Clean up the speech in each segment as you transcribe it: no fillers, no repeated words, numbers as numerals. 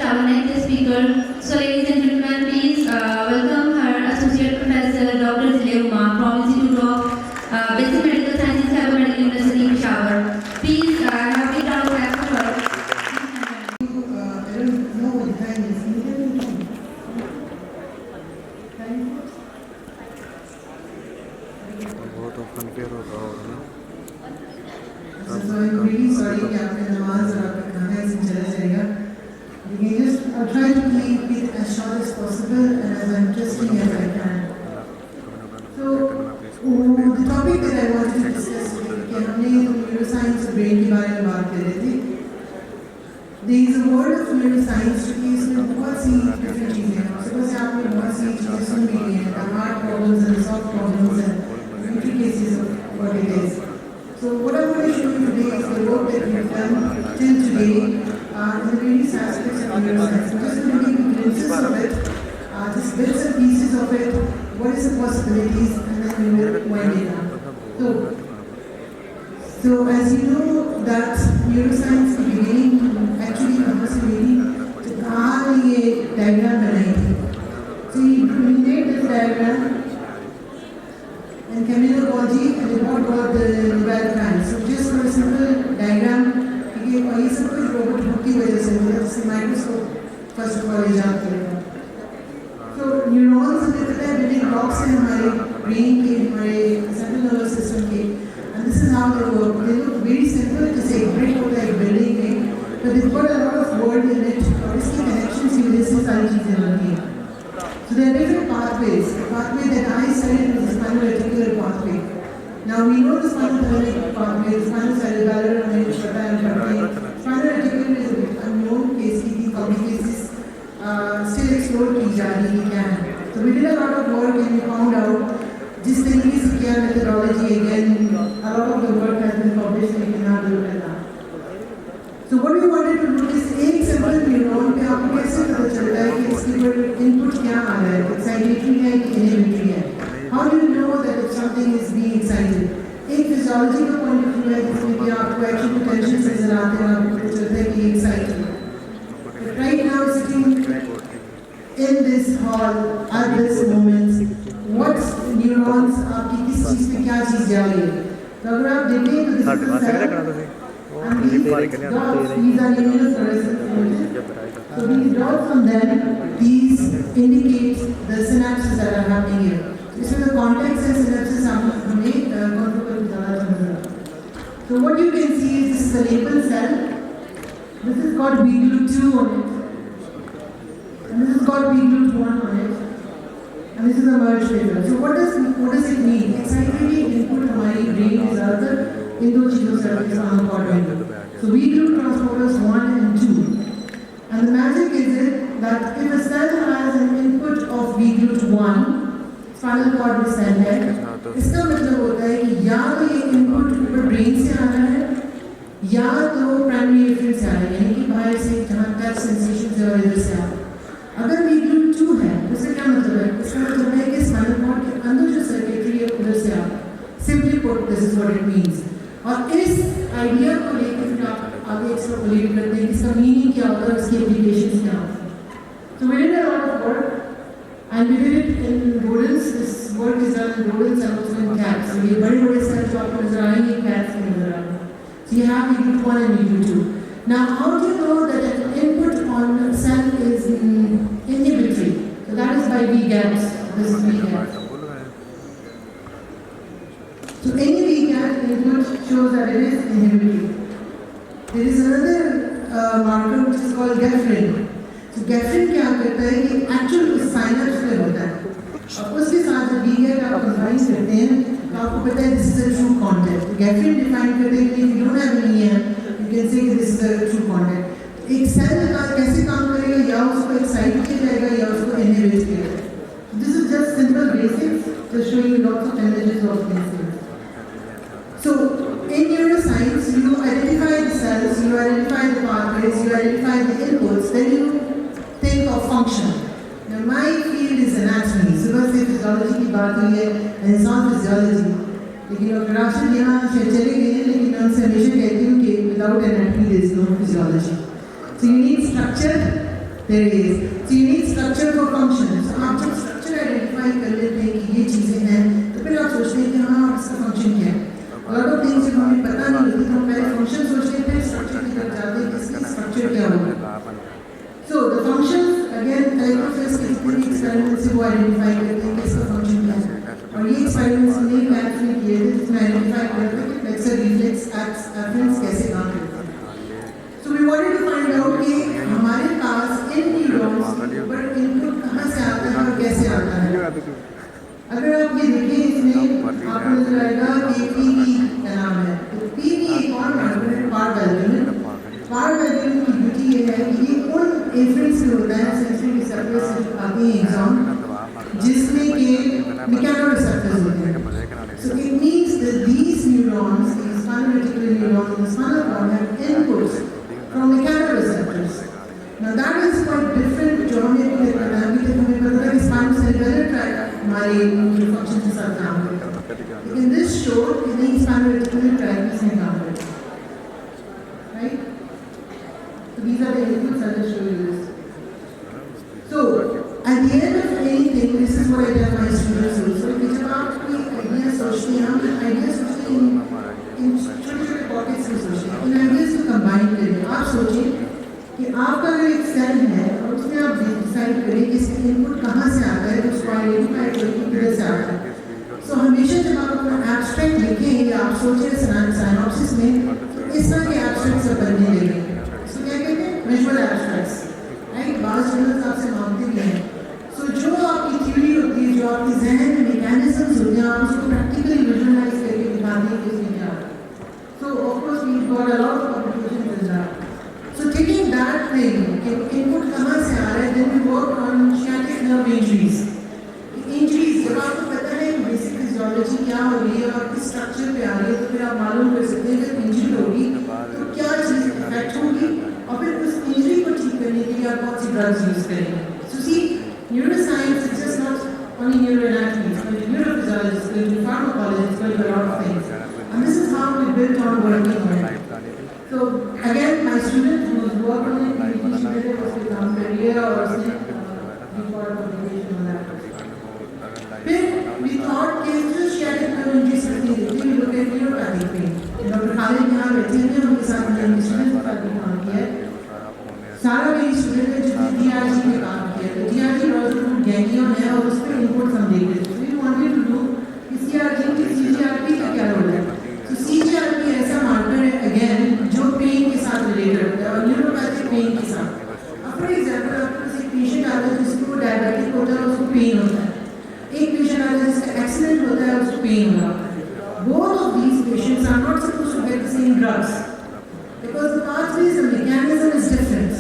our next speaker. So, ladies and gentlemen, please welcome her Associate Professor Dr. Zile Uma from Institute of Basic Medical Sciences, Cyber Medical University, Peshawar. Please have a big round of applause for her. I don't know what the time is. Can you tell me the time? बहुत unfair होता होगा ना So I'm really sorry कि आपने नमाज और आपका खाना ऐसे चला जाएगा. I'll try to keep it as short as possible and as interesting as I can. So the topic that I wanted to discuss today कि हमने neuroscience और brain के बारे में बात कर रहे थे. There is a word of neuroscience जो कि इसमें बहुत सी different चीजें हैं. सुबह से आपने बहुत सी चीजें सुन भी ली हैं. The hard problems and the soft problems and intricacies of what it is. So what I want to show you today is the work that we've done till today in the various aspects of neuroscience. I'm just going to give you glimpses of it, just bits and pieces of it, what is the possibilities, and then we will wind it up. So as you know that neuroscience के beginning actually कहाँ से मिली, तो कहाँ ये diagram बनाई थी. So you made this diagram. And Camillo Golgi and the board got the Nobel Prize. So just for a simple diagram, ये सब कुछ रोबोट की वजह से हुआ जिससे माइक्रोस्कोप फर्स्ट ऑफ ऑल इजाद करेगा. तो न्यूरॉन्स हमें पता है बिल्डिंग ब्लॉक्स हैं हमारे ब्रेन के, हमारे सेंट्रल नर्वस सिस्टम के. And this is how they work. They look very simple to say brick होता है बिल्डिंग में, but they've got a lot of word in it. और इसकी connections की वजह से सारी चीजें बनती हैं. So there are different pathways. The pathway that I studied was the spinal reticular pathway. Now we know the spinal thalamic pathway, the spinal cerebellar, and spinal reticular is a bit unknown case. These cases still explored की जा रही है. So we did a lot of work and we found out जिस तरीके से क्या methodology again, a lot of the work has been published and we can have a look at that. So what we wanted to do is एक simple neuron पे आपको कैसे पता चलता है कि इसके ऊपर input क्या आ रहा है, excitatory है कि inhibitory है. How do you know that if something is being excited? एक physiology का point of view है जिसमें कि आपको actual potentials नजर आते हैं, आपको पता चलता है कि ये excited है. But right now sitting in this hall at this moment, what neurons आपकी किस चीज़ पे क्या चीज़ जा रही है? तो अगर आप देखें तो this is the and these dots, these are immunofluorescent images. So these dots on them, these indicate the synapses that are happening here. So the context and synapses हमें control ज़्यादा समझना. So what you can see is this is a label cell. This has got BGLU2 on it, and this has got BGLU1 on it, and this is a merged label. So what does it mean? Excitatory input हमारी brain is other इन दो चीजों से इस्तेमाल कर रहे हैं. So we do transporters 1 and 2. And the magic is it that if a cell has an input of BGLU1, spinal cord में cell है, इसका मतलब होता है कि या तो ये input ऊपर brain से आ रहा है, या तो primary afferent से आ रहा है, यानी कि बाहर से जहाँ touch sensations है और इधर से आ रहा है. अगर BGLU2 है, उसका क्या मतलब है? इसका मतलब है कि spinal cord के अंदर जो circuitry है उधर से आ रहा है. Simply put, this is what it means. और इस आइडिया को लेकर फिर आप आगे एक्सट्रापोलेट करते हैं कि इसका मीनिंग क्या होता है, उसकी एप्लीकेशंस क्या होती हैं. So we did a lot of work and we did it in rodents. This work is done in rodents and also in cats. So ये बड़े सेल्स जो आपको नजर आएंगे cats में नजर आएंगे. So you have BGLU1 and BGLU2. Now how do you know that an input on a cell is inhibitory? So that is by VGATs. This is VGAT. So any VGAT input shows that it is inhibitory. There is another marker which is called Gefrin. So Gefrin क्या करता है कि actual उस synapse पे होता है. और उसके साथ जब VGAT आप combine करते हैं तो आपको पता है this is a true contact. Gefrin define करते हैं कि if you don't have any you can say this is a true contact. एक cell कैसे काम करेगा, या उसको excite किया जाएगा या उसको inhibit किया जाएगा. This is just simple basics to show you lots of images of these things. So, in neuroscience, you identify the cells, you identify the pathways, you identify the inputs, then you think of function. Now, my field is anatomy. सुबह से physiology की बात हुई है, इंसान physiology. लेकिन अगर आप यहाँ चले गए हैं, लेकिन मैं उनसे हमेशा कहती हूँ कि without anatomy there is no physiology. So you need structure there is. So you need structure for functions. So आप जब structure identify कर लेते हैं कि ये चीजें हैं, तो फिर आप सोचते हैं कि हाँ इसका function क्या है. A lot of things जब हमें पता नहीं होती तो हम पहले function सोचते हैं, फिर structure की तरफ जाते हैं कि इसकी structure क्या होगा. So the functions again Alexis के जितने भी experiments से वो identify करते हैं कि इसका function क्या है. और ये experiments हमने मैथ में किए थे जिसमें identify किया था कि flexor reflex acts afferents कैसे काम करते हैं. So we wanted to find out कि हमारे पास इन neurons के ऊपर input कहाँ से आता है और कैसे आता है. अगर आप ये देखिए इसमें आपको नजर आएगा कि PV का नाम है. तो PV एक और नाम है part valvular. Part valvular की beauty ये है कि ये उन afferents से होता है sensory receptors से जो आते हैं axon जिसमें के mechanoreceptors होते हैं. So it means that these neurons, these spinal reticular neurons in the spinal cord have inputs from mechanoreceptors. Now that is quite different जो हमें अभी तक पता है. अभी तक हमें पता है कि spinal cerebellar tract हमारे function के साथ काम करता है. लेकिन this show कि नहीं spinal reticular tract इसमें काम करता है. Right? So these are the inputs. I'll just show you this. So at the end of anything, this is what I tell my students also. कि जब आप कोई idea सोचते हैं, हम idea सोचते हैं इन छोटे-छोटे pockets में सोचते हैं. इन ideas को combine करें. आप सोचिए कि आपका अगर एक cell है और उसमें आप decide करें कि इसका input कहाँ से आता है, तो उसको identify करें कि किधर से आता है. So हमेशा जब आप अपना abstract लिखें या आप सोचें synopsis में, तो इस तरह के abstracts सब बनने लगेंगे. So क्या कहते हैं? Visual abstracts. Right? बाज़ journals आपसे मांगते भी हैं. So जो आपकी theory होती है, जो आपकी ज़हन में mechanisms होते हैं, आप उसको practically visualize करके दिखाते हैं कि इसमें क्या है. So of course we got a lot of complications in that. So taking that thing, कि input कहाँ से आ रहा है, then we work on sciatic nerve injuries. Injuries जब आपको पता है basic physiology क्या हो रही है और किस structure पे आ रही है, तो फिर आप मालूम कर सकते हैं कि injury होगी, तो क्या चीज़ affect होगी, और फिर उस injury को ठीक करने के लिए आप कौन सी drugs use करेंगे. So see, neuroscience is just not only neuroanatomy, it's going to be neurophysiology, it's going to be pharmacology, it's going to be a lot of things. And this is how we built on working on it. So again, my student who was working on it, he teach me उसके काम कर लिया और उसने report publication on that. फिर we thought कि जो sciatic nerve injury सकती है, we look at neuropathic pain. Doctor Khalid यहाँ बैठे हैं, उनके साथ मैंने student का भी काम किया है. सारा मेरी स्टूडेंट है जो DRG में काम किया है. DRG रोजर गैंग्लियन है और उस पर इनपुट हम देख रहे थे. We wanted to do CRG की CGRP का क्या रोल है. So CGRP ऐसा मार्कर है अगेन जो पेन के साथ रिलेटेड होता है और न्यूरोपैथिक पेन के साथ. अब फॉर एग्जांपल आपके पास एक पेशेंट आता है जिसको डायबिटिक होता है, उसको पेन होता है. एक पेशेंट आता है जिसका एक्सीडेंट होता है, उसको पेन हो रहा है. Both of these patients are not supposed to get the same drugs because the pathways and mechanism is different.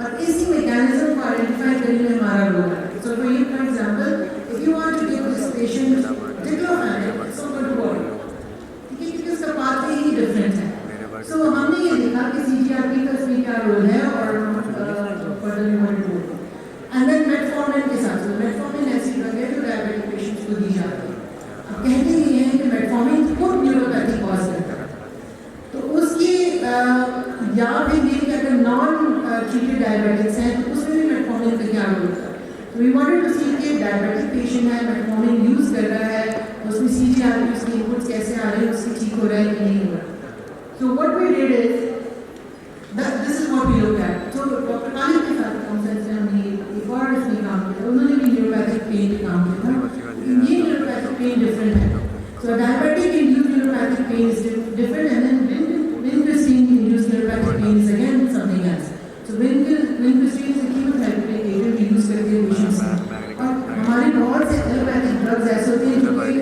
और इसी mechanism को identify करने में हमारा रोल है. So for you, for example, if you want to give this patient diclofenac, it's not going to work. ठीक है, क्योंकि उसका pathway ही different है. So हमने ये देखा कि CGRP का इसमें क्या रोल है और further we want to do. And then metformin के साथ, so metformin ऐसी ड्रग है जो diabetic patients को दी जाती है. अब कहते ही हैं कि metformin खुद न्यूरोपैथी कॉज करता है. तो उसकी या फिर ये कि अगर नॉन ट्रीटेड डायबिटिक्स हैं तो उसमें भी मेटफॉर्मिन का क्या रोल होता है. तो वी वांटेड टू सी कि डायबिटिक पेशेंट है, मेटफॉर्मिन यूज कर रहा है, उसमें CGRP उसके इनपुट्स कैसे आ रहे हैं, उसके ठीक हो रहा है कि नहीं हो रहा. So what we did is that this is what we look at. तो डॉक्टर खालिद के साथ कॉन्फ्रेंस में हमने एक और इसमें काम किया. उन्होंने भी न्यूरोपैथिक पेन पे काम किया था. ये न्यूरोपैथिक पेन डिफरेंट है. So diabetic induced neuropathic pain is different, and then vincristine induced neuropathic pain is again something else. So vincristine is a chemotherapy agent we use करके patients में. और हमारे बहुत से allopathic drugs ऐसे होते हैं जो कि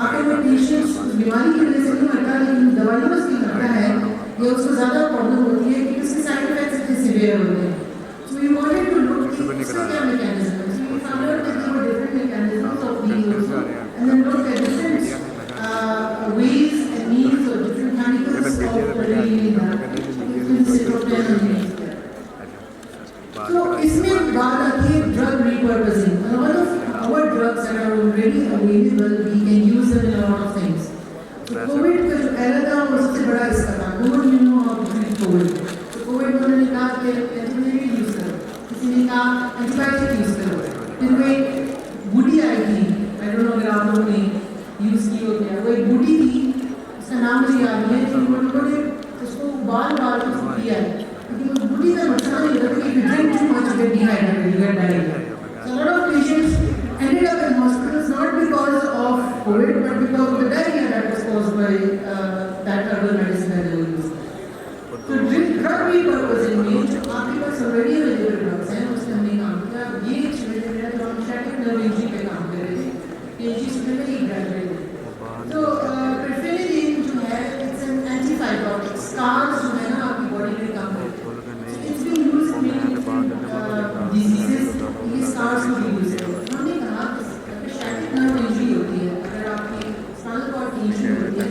आपके में patients बीमारी की वजह से नहीं मरता, लेकिन दवाइयों से मरता है या उसको ज़्यादा प्रॉब्लम होती है कि उसके साइड इफेक्ट्स इतने सीवियर होते हैं. So we wanted to look कि इसका क्या mechanism है. So we found out that there were different mechanisms of these also, and then looked at different ways and means or different chemicals of releasing So इसमें बात आती है drug repurposing. A lot of our drugs that are already available, we can use them in a lot of things. So COVID का जो era था वो सबसे बड़ा इसका था. No one knew how to treat COVID. So COVID में उन्होंने कहा कि एंटीबायोटिक यूज करो. किसी ने आप एंटीबायोटिक यूज़ करो। फिर वो एक बूटी आई थी, आई डोंट नो अगर आप लोगों ने यूज़ की हो क्या, वो एक बूटी थी, उसका नाम मुझे याद नहीं है, लेकिन उन लोगों ने उसको बाल उसको किया है, क्योंकि उस बूटी का नुकसान ये था कि if you drink too much, you get dehydrated, you get diarrhea. So a lot of patients ended up in hospitals not because of COVID, but because of the diarrhea that was caused by that other medicine that they were using. तो drug repurposing में जो आपके पास already available drugs हैं, उसमें हमने काम किया। ये एक्सपेरिमेंट मेरा जो हम static nerve injury पे काम कर रहे थे, PhD student में एक graduate है। तो pirfenidine जो है, it's an anti-fibrotic, scars जो है ना आपकी body में काम करते हैं। So it's been used in many diseases, ये scars को भी use करते हैं। हमने कहा कि static nerve injury होती है, अगर आपकी spinal cord की injury होती है,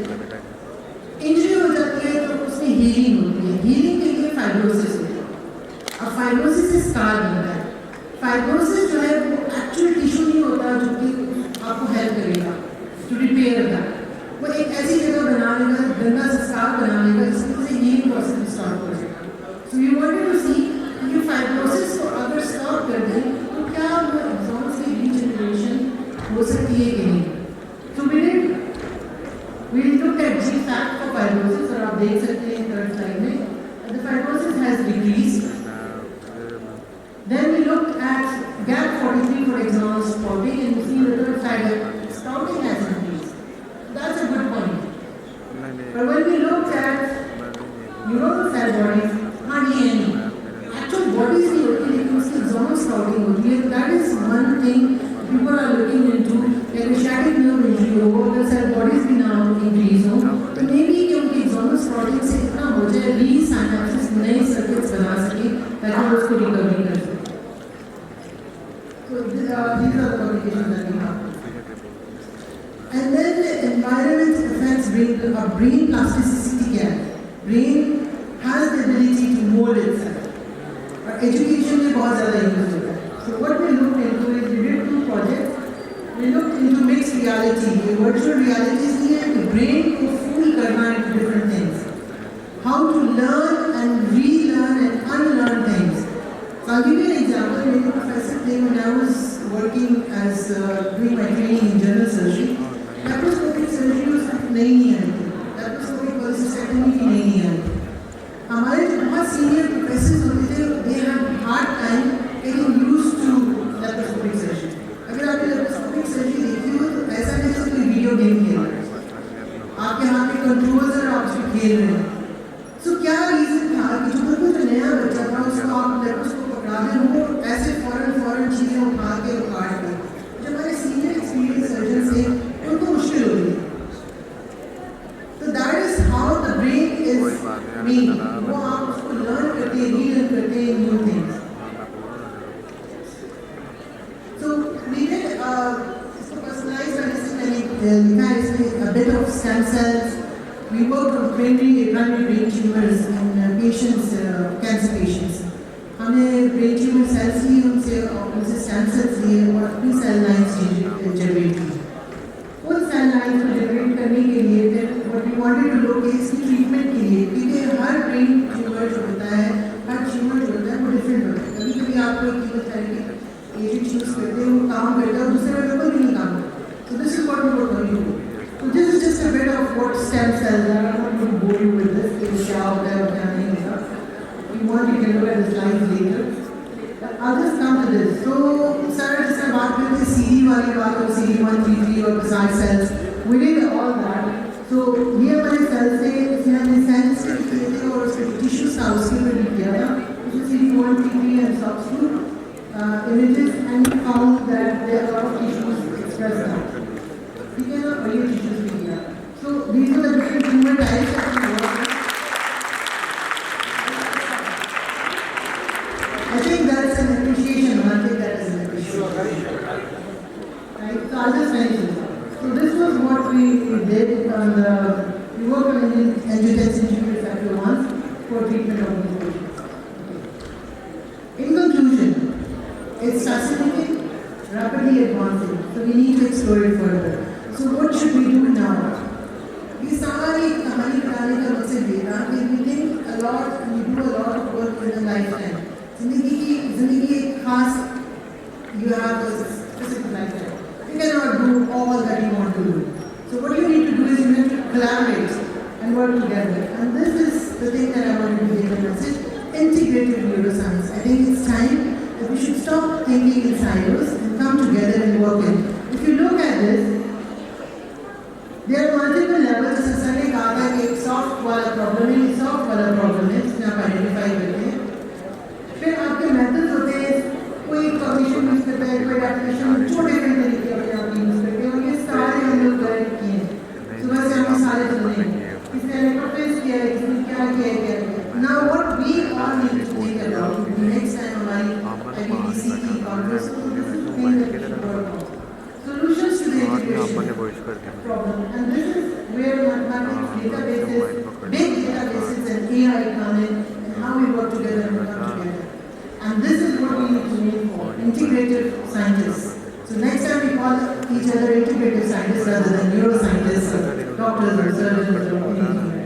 इंजरी हो जाती है तो उसमें हीलिंग होती है, हीलिंग के लिए फाइब्रोसिस होती है। अब फाइब्रोसिस से स्कार बनता है। फाइब्रोसिस जो है वो एक्चुअल टिश्यू नहीं होता जो कि आपको हेल्प करेगा टू रिपेयर दैट, वो एक ऐसी जगह बना लेगा, गंदा सा स्कार बना लेगा जिसकी वजह से हीलिंग प्रोसेस स्टार्ट हो जाएगा। सो वी वांटेड टू सी कि फाइब्रोसिस को अगर स्टॉप कर दें तो क्या वो एक्सॉन्स की रीजनरेशन हो सकती है कि नहीं। तो we looked at GFAP for fibrosis, और आप देख सकते हैं थर्ड स्लाइड में, the fibrosis has decreased. Then we looked at GAP43 for example spotting, and we see that spotting has increased. That's a good point. But when we looked at neuronal cell bodies, hardly any. Actual bodies नहीं होती, लेकिन उसकी zonal spotting होती है. That is one thing people are looking into. अगर static nerve injury हो, अगर cell bodies भी ना increase हो, तो maybe क्योंकि zonal spotting से इतना हो जाए, re-synapses नए circuits बना सके ताकि वो उसको recovery कर सके। So these are the complications that we have. And then the environment affects brain plasticity क्या है? Brain has the ability to mold itself. और education में बहुत ज़्यादा use होता है। So what we looked into is we did two projects. We looked into mixed reality, virtual realities नहीं है कि brain को fool करना into different things. How to learn and relearn and unlearn things. So I'll give you an example. मेरे professor थे when I was working as doing my training in general surgery. Laparoscopic surgery उस वक्त नहीं आई थी. Laparoscopic cholecystectomy भी नहीं आई थी. हमारे जो बहुत senior professors होते थे, they had hard time getting used to laparoscopic surgery. अगर आपने laparoscopic surgery देखी हो तो ऐसा नहीं जैसे कोई वीडियो गेम खेल रहा है, आपके हाथ में कंट्रोल्स हैं और आप उसको खेल रहे हैं। सो क्या रीज़न था कि जो बिल्कुल नया बच्चा था उसको आप लेप्रोस्कोप पकड़ा दें, वो ऐसे फौरन चीज़ें उठा के काट दें। जो हमारे सीनियर एक्सपीरियंस सर्जन थे उनको मुश्किल हो गई। तो that is how the brain is made, वो आप उसको लर्न करते हैं, रीलर्न करते हैं new things. So we did इसको personalized medicine मैंने लिखा है इसमें a bit of stem cells. We worked on primary brain tumors in patients, cancer patients. हमने brain tumor cells लिए, उनसे stem cells लिए और अपनी cell lines generate की। उन cell lines को generate करने के लिए फिर what we wanted to look is इसकी treatment के लिए, क्योंकि हर brain tumor जो होता है, हर tumor जो होता है वो different होता है। कभी-कभी आपको chemotherapy agent choose करते हैं, वो काम करता है और दूसरे वाले को नहीं काम करता। So this is what we were going to do. So this is just a bit of what stem cells are. I'm not going to bore you with this. It's क्या होता है और क्या नहीं होता. If you want, you can look at the slides later. But I'll just come to this. So sir, जिसमें बात करते हैं CD वाली बात और CD133 और basal cells, we did all that. So ये हमारे cells थे, इसमें हमने cells किए थे और उसके tissues था उसके ऊपर भी किया था. उसमें CD133 and substitute images, and we found that there are a lot of tissues expressed now. ठीक है ना, और ये tissues भी किया. So these are the different tumor types that we work with. I think that's an appreciation. I think that is an appreciation. Right? So I'll just mention. So this was what we did on the. We worked on angiotensin II receptor 1 for treatment of these patients. In conclusion, it's fascinating, rapidly advancing, so we need to explore it further. So what should we do now? ये सारी कहानी बताने का मकसद ये था कि we think a lot and we do a lot of work in a lifetime. जिंदगी एक fast you have a specific lifestyle. You cannot do all that you want to do. So what you need to do is you need to collaborate and work together. And this is the thing that I want to give a message. Integrated neuroscience. I think it's time that we should stop thinking in silos and come together and work in. If you look at this, there are multiple levels. जैसे sir ने कहा था कि एक soft वाला problem है, soft वाला problem है जिसमें आप आइडेंटिफाई करते हैं. फिर आपके मेथड्स होते हैं, कोई कमीशन यूज करता है, कोई एप्लीकेशन छोटे छोटे तरीके अपने आप यूज करते हैं, और ये सारे हम लोग करेक्ट किए हैं. सुबह से हमने सारे सुने हैं, किसने इंटरफेस किया है, किसने क्या किया है, क्या किया. Now what we all need to think about next time हमारी IBDC की conference को this is the thing that we should work on. Solutions to the integration problem, and this is where mathematics databases, big databases and AI come in, and how we work together and come together. And this is what we need to aim for, integrative scientists. So next time we call each other integrative scientists rather than neuroscientists or doctors or surgeons or anything.